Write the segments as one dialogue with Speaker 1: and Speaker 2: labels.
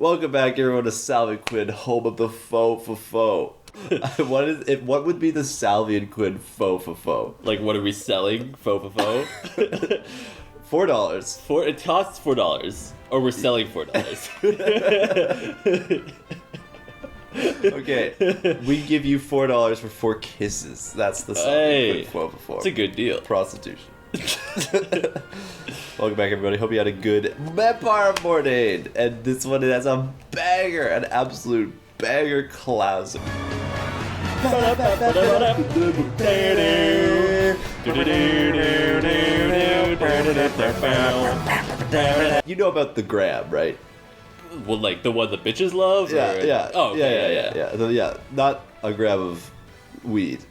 Speaker 1: Welcome back, everyone, to Salvy Quinn, home of the faux for faux. What would be the Salvy and Quinn faux for faux?
Speaker 2: Like, what are we selling? Faux for faux?
Speaker 1: $4.
Speaker 2: It costs $4. Or we're selling $4.
Speaker 1: Okay, we give you $4 for 4 kisses. That's the Salvy Quinn faux for faux.
Speaker 2: It's a good deal.
Speaker 1: Prostitution. Welcome back, everybody. Hope you had a good vampire morning. And this one, it has a banger, an absolute banger classic. You know about the grab, right?
Speaker 2: Well, like the one the bitches love?
Speaker 1: Yeah,
Speaker 2: or...
Speaker 1: yeah.
Speaker 2: Oh, okay,
Speaker 1: Yeah, not a grab of weed.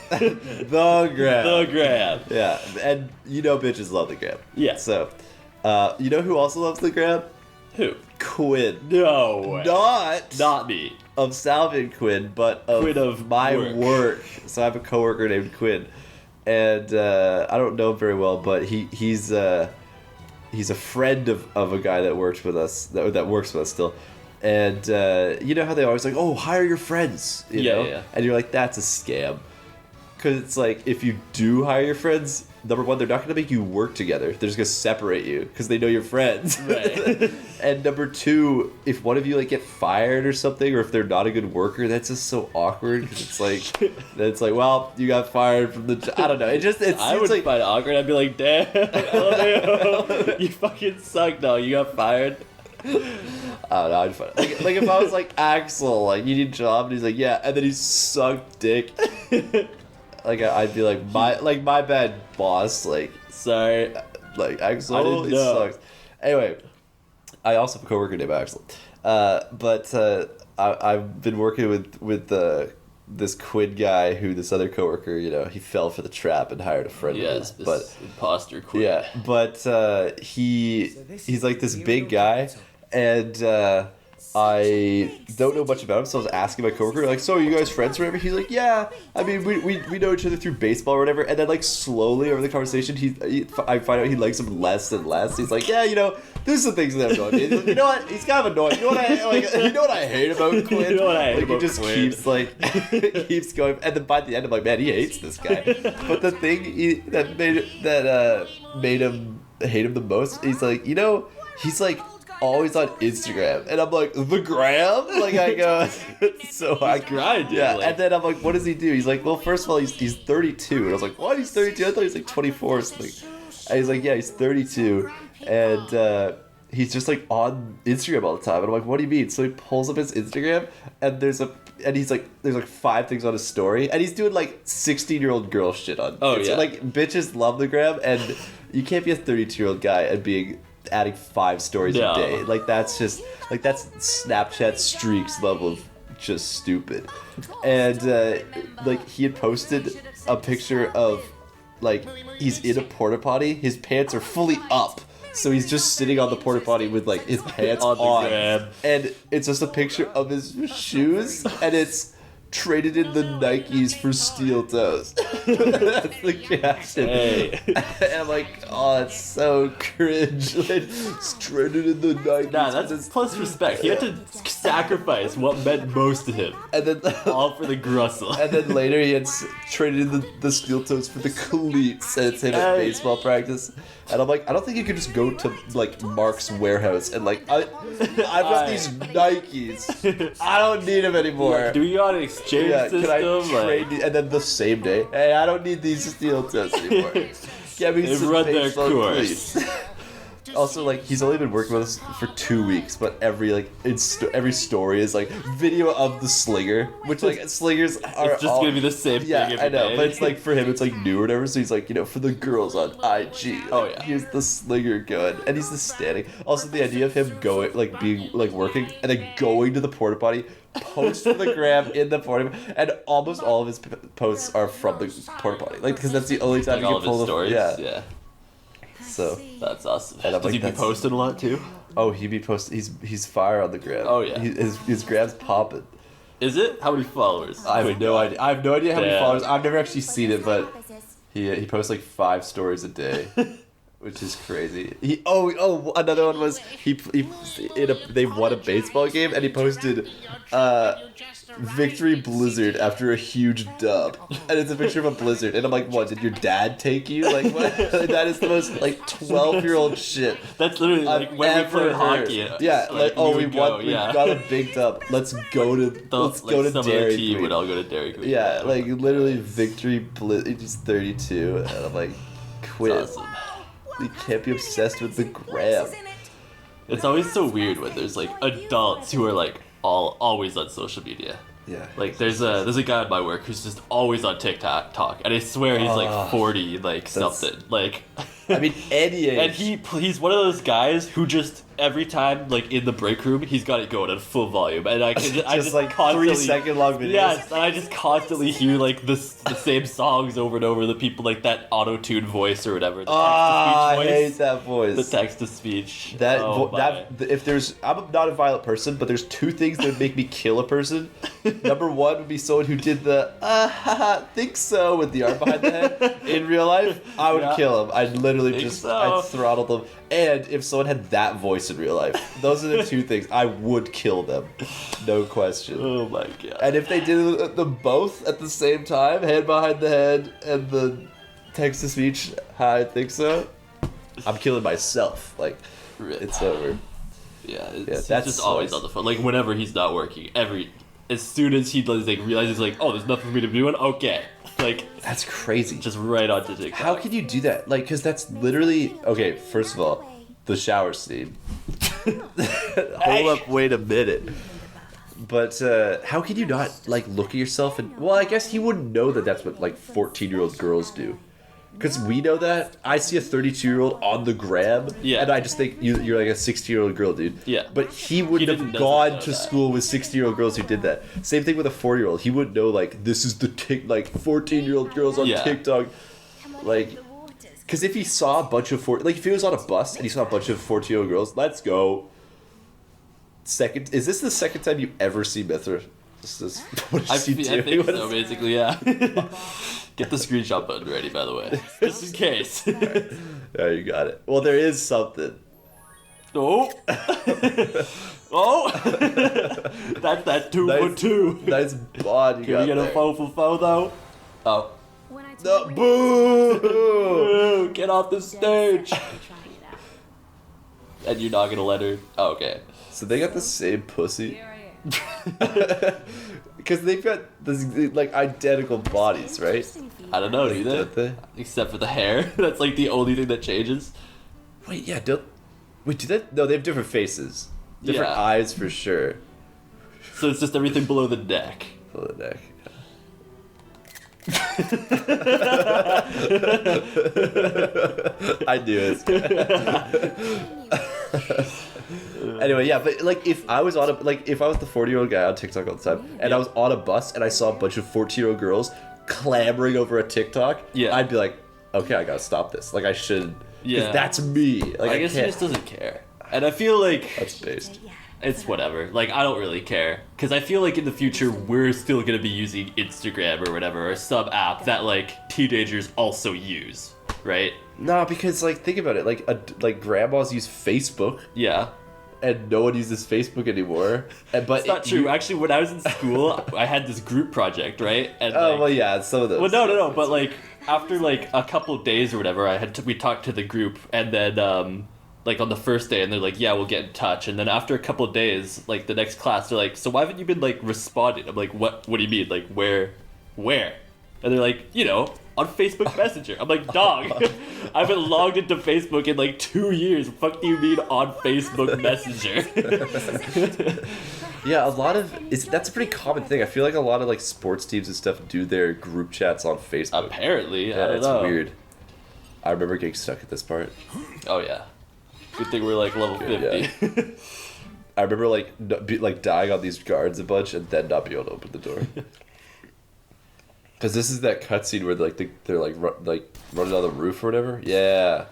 Speaker 1: The grab.
Speaker 2: The grab.
Speaker 1: Yeah, and you know bitches love the grab.
Speaker 2: Yeah.
Speaker 1: So, you know who also loves the grab?
Speaker 2: Who?
Speaker 1: Quinn.
Speaker 2: No way.
Speaker 1: Not
Speaker 2: me.
Speaker 1: Of Salvy and Quinn, but of
Speaker 2: Quinn of
Speaker 1: my work. So I have a coworker named Quinn, and I don't know him very well, but he's a friend of a guy that works with us still. And you know how they always like, oh, hire your friends, you know?
Speaker 2: Yeah.
Speaker 1: And you're like, that's a scam. Because it's like, if you do hire your friends, number one, they're not going to make you work together. They're just going to separate you because they know you're friends.
Speaker 2: Right.
Speaker 1: And number two, if one of you like get fired or something, or if they're not a good worker, that's just so awkward. Because it's like, well, you got fired from the. I don't know. It
Speaker 2: I would find it awkward. I'd be like, damn, you fucking suck, dog. You got fired.
Speaker 1: I don't know. I'd find it. Like if I was like Axel, like you need a job, and he's like, yeah, and then he sucked dick. Like I'd be like my bad boss, like sorry, like Axel,
Speaker 2: I didn't
Speaker 1: he
Speaker 2: know.
Speaker 1: sucks. Anyway, I also have a coworker named Axel, but I've been working with this Quinn guy who this other coworker, you know, he fell for the trap and hired a friend of his, but
Speaker 2: imposter Quinn.
Speaker 1: Yeah, but he's like this big guy, and I don't know much about him, so I was asking my coworker, like, so are you guys friends or whatever? He's like, yeah, I mean, we know each other through baseball or whatever. And then, like, slowly over the conversation, I find out he likes him less and less. He's like, yeah, you know, there's some things that I'm going to do. You know what? He's kind of annoying. You know what I hate about Quinn?
Speaker 2: You know what I hate
Speaker 1: like,
Speaker 2: about
Speaker 1: he just
Speaker 2: Quinn?
Speaker 1: keeps going. And then by the end, I'm like, man, he hates this guy. But the thing that made him hate him the most, he's like, you know, he's like, always on Instagram, and I'm like, the gram? Like, I go, so I
Speaker 2: grind,
Speaker 1: yeah,
Speaker 2: like.
Speaker 1: and then I'm like, what does he do? He's like, well, first of all, he's 32, and I was like, what? He's 32? I thought he was like 24 or something. And he's like, yeah, he's 32, and he's just like on Instagram all the time, and I'm like, what do you mean? So he pulls up his Instagram, and there's like 5 things on his story, and he's doing like 16-year-old girl shit on.
Speaker 2: Oh,
Speaker 1: Instagram.
Speaker 2: yeah.
Speaker 1: Like, bitches love the gram, and you can't be a 32-year-old guy and adding 5 stories a day. Like, that's Snapchat streaks level of just stupid. And like, he had posted a picture of, like, he's in a porta potty, his pants are fully up, so he's just sitting on the porta potty with like his pants on, and it's just a picture of his shoes, and it's traded in the Nikes for steel toes. That's the caption.
Speaker 2: Hey.
Speaker 1: And I'm like, oh, that's so cringe. Like, it's traded in the Nikes.
Speaker 2: Nah, that's plus respect. He had to sacrifice what meant most to him.
Speaker 1: And then
Speaker 2: all for the grustle.
Speaker 1: And then later he had traded in the steel toes for the cleats, and it's him at baseball practice. And I'm like, I don't think you could just go to like Mark's warehouse and like, I've got these Nikes. I don't need them anymore.
Speaker 2: Yeah, do we got an exchange system?
Speaker 1: Can I trade these? And then the same day, hey, I don't need these steel toes anymore. Get me some baseball cleats. Also, like, he's only been working with us for 2 weeks, but every story is like video of the slinger, which like slingers are
Speaker 2: it's just gonna be the same thing every
Speaker 1: I know,
Speaker 2: day.
Speaker 1: but it's like for him, it's like new or whatever. So he's like, you know, for the girls on IG. Like,
Speaker 2: oh yeah,
Speaker 1: here's the slinger going, and he's just standing. Also, the idea of him going, like, being like working and then going to the porta potty, post for the gram in the porta potty, and almost all of his posts are from the porta potty, like, because that's the only time
Speaker 2: like
Speaker 1: you can pull the
Speaker 2: stories. Yeah.
Speaker 1: So
Speaker 2: that's awesome.
Speaker 1: And
Speaker 2: Does he be posting a lot too?
Speaker 1: Oh, he be posting. He's fire on the gram.
Speaker 2: Oh yeah,
Speaker 1: his gram's popping.
Speaker 2: Is it? How many followers?
Speaker 1: I have no idea. I have no idea how many
Speaker 2: Damn.
Speaker 1: followers. I've never actually seen it, but he posts like 5 stories a day. which is crazy. Another one was they won a baseball game and he posted victory blizzard after a huge dub, and it's a picture of a blizzard, and I'm like, what, did your dad take you? Like, what? That is the most like 12-year-old shit
Speaker 2: That's literally like
Speaker 1: I've
Speaker 2: when we
Speaker 1: ever
Speaker 2: played
Speaker 1: heard.
Speaker 2: hockey.
Speaker 1: Yeah, like we
Speaker 2: won.
Speaker 1: we got a big dub. Let's go to
Speaker 2: some
Speaker 1: Dairy
Speaker 2: other team
Speaker 1: Queen.
Speaker 2: would all go to Dairy Queen.
Speaker 1: Yeah, like literally victory blizzard. He's 32, and I'm like, quit.
Speaker 2: That's awesome.
Speaker 1: You can't be obsessed with the gram.
Speaker 2: It's always so weird when there's like adults who are like always on social media.
Speaker 1: Yeah.
Speaker 2: Like there's a guy at my work who's just always on TikTok, and I swear he's like 40, like something. Like
Speaker 1: I mean, any age.
Speaker 2: and he's one of those guys who just every time like in the break room he's got it going at full volume, and I just
Speaker 1: like
Speaker 2: constantly,
Speaker 1: 3-second long videos.
Speaker 2: Yes, and I just constantly hear like the same songs over and over. The people like that auto-tune voice or whatever. The
Speaker 1: I
Speaker 2: text-to-speech
Speaker 1: hate
Speaker 2: voice.
Speaker 1: that voice.
Speaker 2: The text to speech.
Speaker 1: I'm not a violent person, but there's two things that would make me kill a person. Number one would be someone who did the think so with the arm behind the head in real life. I would kill him. I'd literally I'd throttle them. And if someone had that voice in real life, those are the two things. I would kill them, no question.
Speaker 2: Oh my god.
Speaker 1: And if they did them both at the same time, hand behind the head and the text to speech, I think so, I'm killing myself. Like, it's over.
Speaker 2: Yeah,
Speaker 1: that's
Speaker 2: just always on the phone. Like whenever he's not working, as soon as he does, like realizes like, oh, there's nothing for me to be doing. Okay, like
Speaker 1: that's crazy.
Speaker 2: Just right onto TikTok.
Speaker 1: How can you do that? Like, because that's literally okay. First of all, the shower scene. Hold up, wait a minute. But how can you not like look at yourself and? Well, I guess he wouldn't know that that's what like 14-year-old girls do. Because we know that. I see a 32-year-old on the gram, and I just think you're like a 60-year-old girl, dude.
Speaker 2: Yeah.
Speaker 1: But he wouldn't have gone to school with 60-year-old girls who did that. Same thing with a 4-year-old. He wouldn't know, like, this is the 14-year-old girls on TikTok. Like, because if he saw a bunch of if he was on a bus and he saw a bunch of 14-year-old girls, let's go. Is this the second time you ever see Mithra? What is she doing?
Speaker 2: I think so, basically, yeah. Get the screenshot button ready, by the way, just in case.
Speaker 1: Right. Yeah, you got it. Well, there is something.
Speaker 2: Oh, oh, that's that 2 for 2.
Speaker 1: Nice bod.
Speaker 2: Can we get a 4 for 4 though? Oh,
Speaker 1: no, boo!
Speaker 2: Boo! Get off the stage. And you're not gonna let her. Oh, okay.
Speaker 1: So they got the same pussy. Because they've got this, like, identical bodies, right?
Speaker 2: I don't know, do they?
Speaker 1: Don't they?
Speaker 2: Except for the hair. That's like the only thing that changes.
Speaker 1: Wait, yeah, do that? No, they have different faces. Different eyes for sure.
Speaker 2: So it's just everything below the neck.
Speaker 1: Below the neck. I knew it. Anyway, yeah, but like if I was the 40-year-old guy on TikTok all the time, and I was on a bus and I saw a bunch of 14-year-old girls clamoring over a TikTok, I'd be like, okay, I gotta stop this. Like I should, because that's me. Like
Speaker 2: I guess he just doesn't care, and I feel like
Speaker 1: that's based.
Speaker 2: It's whatever. Like I don't really care, because I feel like in the future we're still gonna be using Instagram or whatever, or some app that like teenagers also use, right?
Speaker 1: No, because like think about it, like grandmas use Facebook.
Speaker 2: Yeah.
Speaker 1: And no one uses Facebook anymore. But
Speaker 2: it's not true. Actually, when I was in school, I had this group project, right? And
Speaker 1: well, yeah, some of those.
Speaker 2: Well, no. But like after like a couple of days or whatever, we talked to the group, and then like on the first day, and they're like, yeah, we'll get in touch. And then after a couple of days, like the next class, they're like, so why haven't you been like responding? I'm like, what do you mean? Like where? And they're like, on Facebook Messenger. I'm like, dog, I haven't logged into Facebook in like 2 years. What the fuck do you mean on Facebook Messenger?
Speaker 1: Yeah, that's a pretty common thing. I feel like a lot of like sports teams and stuff do their group chats on Facebook.
Speaker 2: Apparently,
Speaker 1: yeah,
Speaker 2: I don't know.
Speaker 1: Weird. I remember getting stuck at this part.
Speaker 2: Oh yeah, good thing we're like level 50. Yeah.
Speaker 1: I remember like dying on these guards a bunch and then not being able to open the door. Because this is that cutscene where they're running on the roof or whatever. Yeah.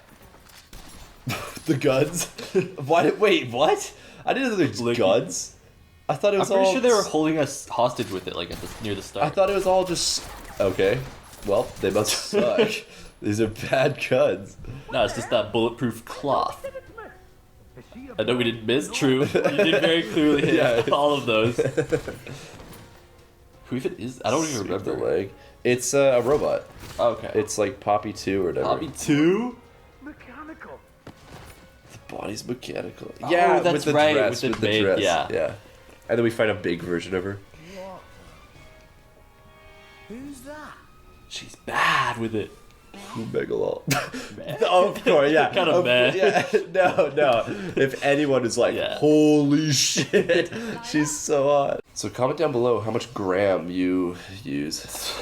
Speaker 1: The guns. Wait, what? I didn't know there were guns. I thought it was
Speaker 2: I'm pretty sure they were holding us hostage with it, like near the start.
Speaker 1: I thought it was all just okay. Well, they must suck. These are bad cuds.
Speaker 2: No, it's just that bulletproof cloth. I know we didn't miss. True, you did very clearly hit all of those. Who even is? I don't even remember.
Speaker 1: The leg. It's a robot.
Speaker 2: Okay.
Speaker 1: It's like Poppy 2 or whatever.
Speaker 2: Poppy 2?
Speaker 3: Mechanical.
Speaker 1: The body's mechanical.
Speaker 2: Oh,
Speaker 1: Yeah,
Speaker 2: that's
Speaker 1: with the
Speaker 2: right,
Speaker 1: dress.
Speaker 2: with the
Speaker 1: dress.
Speaker 2: yeah.
Speaker 1: Yeah. And then we find a big version of her.
Speaker 3: What? Who's that?
Speaker 2: She's bad with it.
Speaker 1: Megalol.
Speaker 2: Man.
Speaker 1: Oh, of course, yeah.
Speaker 2: Kind of bad.
Speaker 1: Yeah, no. If anyone is like, holy shit, she's so hot. So comment down below how much gram you use.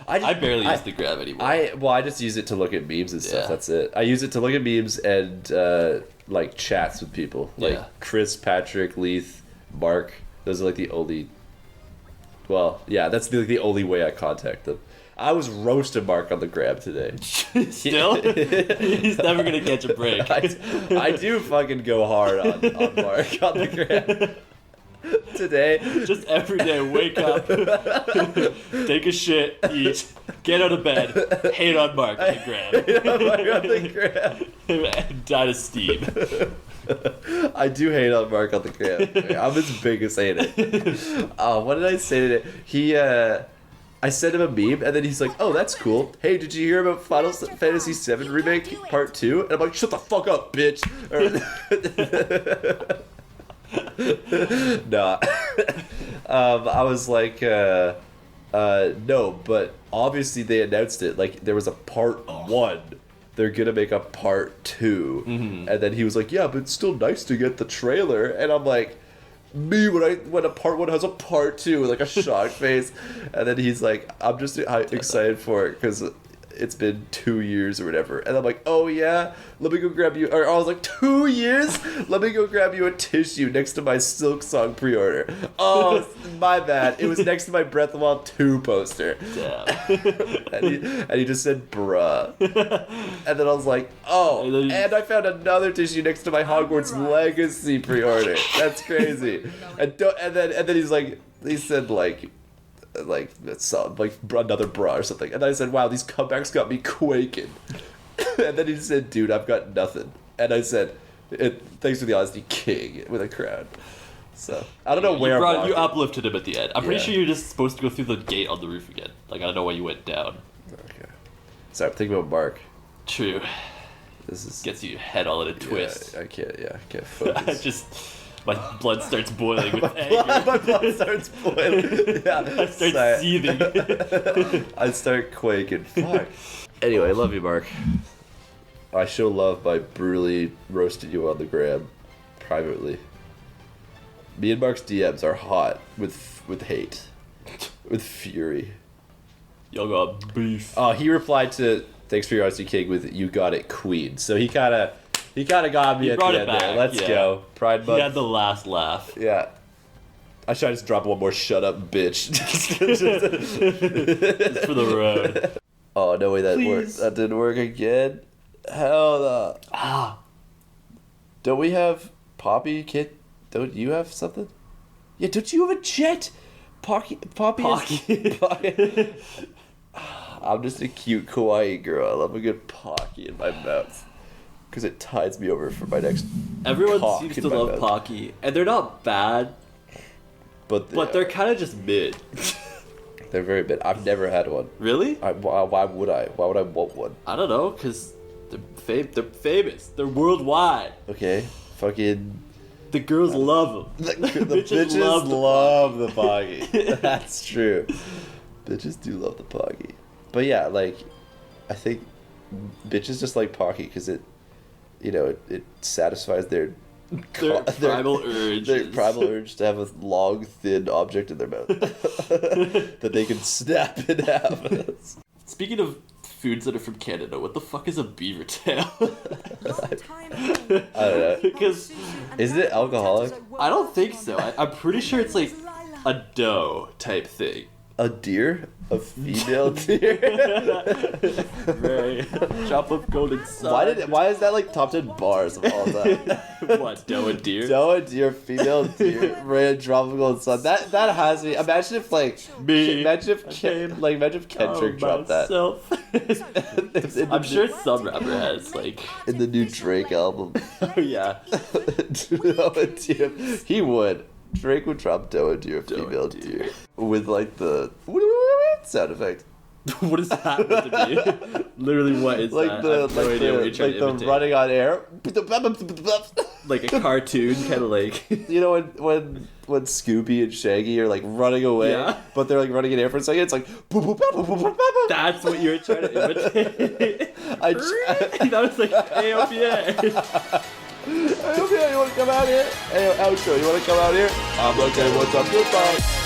Speaker 2: I barely use the grab anymore.
Speaker 1: I just use it to look at memes and stuff. That's it. I use it to look at memes and like chats with people, like Chris, Patrick, Leith, Mark. Those are like the only. Well, yeah, that's the only way I contact them. I was roasting Mark on the grab today.
Speaker 2: Still? He's never gonna catch a break.
Speaker 1: I do fucking go hard on Mark on the grab. Today.
Speaker 2: Just every day, wake up, take a shit, eat, get out of bed, hate on Mark on the grab.
Speaker 1: Hate on Mark on the grab.
Speaker 2: And die to steam.
Speaker 1: I do hate on Mark on the grab. I'm his biggest hater. What did I say today? I sent him a meme, and then he's like, oh, that's cool. Hey, did you hear about Final Fantasy VII Remake Part 2? And I'm like, shut the fuck up, bitch. Nah. I was like, no, but obviously they announced it. Like, there was a Part 1. They're gonna make a Part 2. Mm-hmm. And then he was like, yeah, but it's still nice to get the trailer. And I'm like, when a Part 1 has a Part 2 with like a shocked face, and then he's like, I'm just excited for it because it's been 2 years or whatever, and I'm like, oh yeah, let me go grab you, or I was like, 2 years? Let me go grab you a tissue next to my Silk Song pre-order. Oh, my bad. It was next to my Breath of the Wild 2 poster.
Speaker 2: Damn.
Speaker 1: and he just said, bruh. And then I was like, oh, and I found another tissue next to my Hogwarts Legacy pre-order. That's crazy. And then he's like, he said like another bra or something, and I said, wow, these comebacks got me quaking. And then he said, dude, I've got nothing. And I said, thanks for the honesty, king, with a crown. So I don't know where
Speaker 2: you uplifted him at the end. I'm pretty sure you're just supposed to go through the gate on the roof again. Like, I don't know why you went down.
Speaker 1: Okay. Sorry, I'm thinking about Mark.
Speaker 2: True.
Speaker 1: This is
Speaker 2: gets you head all in a twist.
Speaker 1: I can't focus.
Speaker 2: My blood starts boiling with anger.
Speaker 1: My blood starts boiling. Yeah.
Speaker 2: I start seething.
Speaker 1: I start quaking. Fuck. Anyway, I love you, Mark. I show love by brutally roasting you on the gram privately. Me and Mark's DMs are hot with hate, with fury.
Speaker 2: Y'all got beef.
Speaker 1: Oh, he replied to "Thanks for your honesty, King" with "You got it, Queen." So he kind of got me at the end there. Let's go. Pride Month.
Speaker 2: He had the last laugh.
Speaker 1: Yeah. I should just drop one more "shut up, bitch."
Speaker 2: Just for the road.
Speaker 1: Oh, no way that worked. That didn't work again. Hell no. Don't we have Poppy, Kit? Don't you have something? Yeah, don't you have a jet? Poppy. I'm just a cute kawaii girl. I love a good Pocky in my mouth. Because it tides me over for my next
Speaker 2: Everyone seems to love Pocky. And they're not bad. But they're kind of just mid.
Speaker 1: They're very mid. I've never had one.
Speaker 2: Really?
Speaker 1: Why would I? Why would I want one?
Speaker 2: I don't know, because they're famous. They're worldwide.
Speaker 1: Okay. Fucking...
Speaker 2: The girls love them.
Speaker 1: The bitches love the Pocky. That's true. Bitches do love the Pocky. But yeah, like, I think bitches just like Pocky because it satisfies their
Speaker 2: primal urge.
Speaker 1: Their primal urge to have a long, thin object in their mouth that they can snap in half.
Speaker 2: Speaking of foods that are from Canada, what the fuck is a beaver tail?
Speaker 1: I don't know.
Speaker 2: Because
Speaker 1: isn't it alcoholic?
Speaker 2: I don't think so. I'm pretty sure it's like a dough type thing.
Speaker 1: A deer? A female deer?
Speaker 2: Right. Drop of golden sun.
Speaker 1: Why is that like top 10 bars of all time?
Speaker 2: What, doe and deer?
Speaker 1: Doe and deer, female deer, ray tropical and sun. That has to be. Imagine if imagine if Kendrick dropped that.
Speaker 2: I'm sure some rapper has like
Speaker 1: in the new Drake album.
Speaker 2: Oh yeah.
Speaker 1: Doe and deer. He would. Drake would drop doe and deer, female deer, with like the sound effect.
Speaker 2: What is that meant to be? Literally, what is
Speaker 1: like
Speaker 2: that?
Speaker 1: the
Speaker 2: I have no idea what you're trying to
Speaker 1: the
Speaker 2: imitate.
Speaker 1: running on air.
Speaker 2: Like a cartoon, kind of like.
Speaker 1: You know when Scooby and Shaggy are like running away,
Speaker 2: Yeah.
Speaker 1: but they're like running in air for a second. It's like
Speaker 2: That's what you were trying to imitate. That was like AOPA.
Speaker 1: Hey, you want to come out here? Hey, outro, you want to come out here? I'm okay, what's up? Goodbye.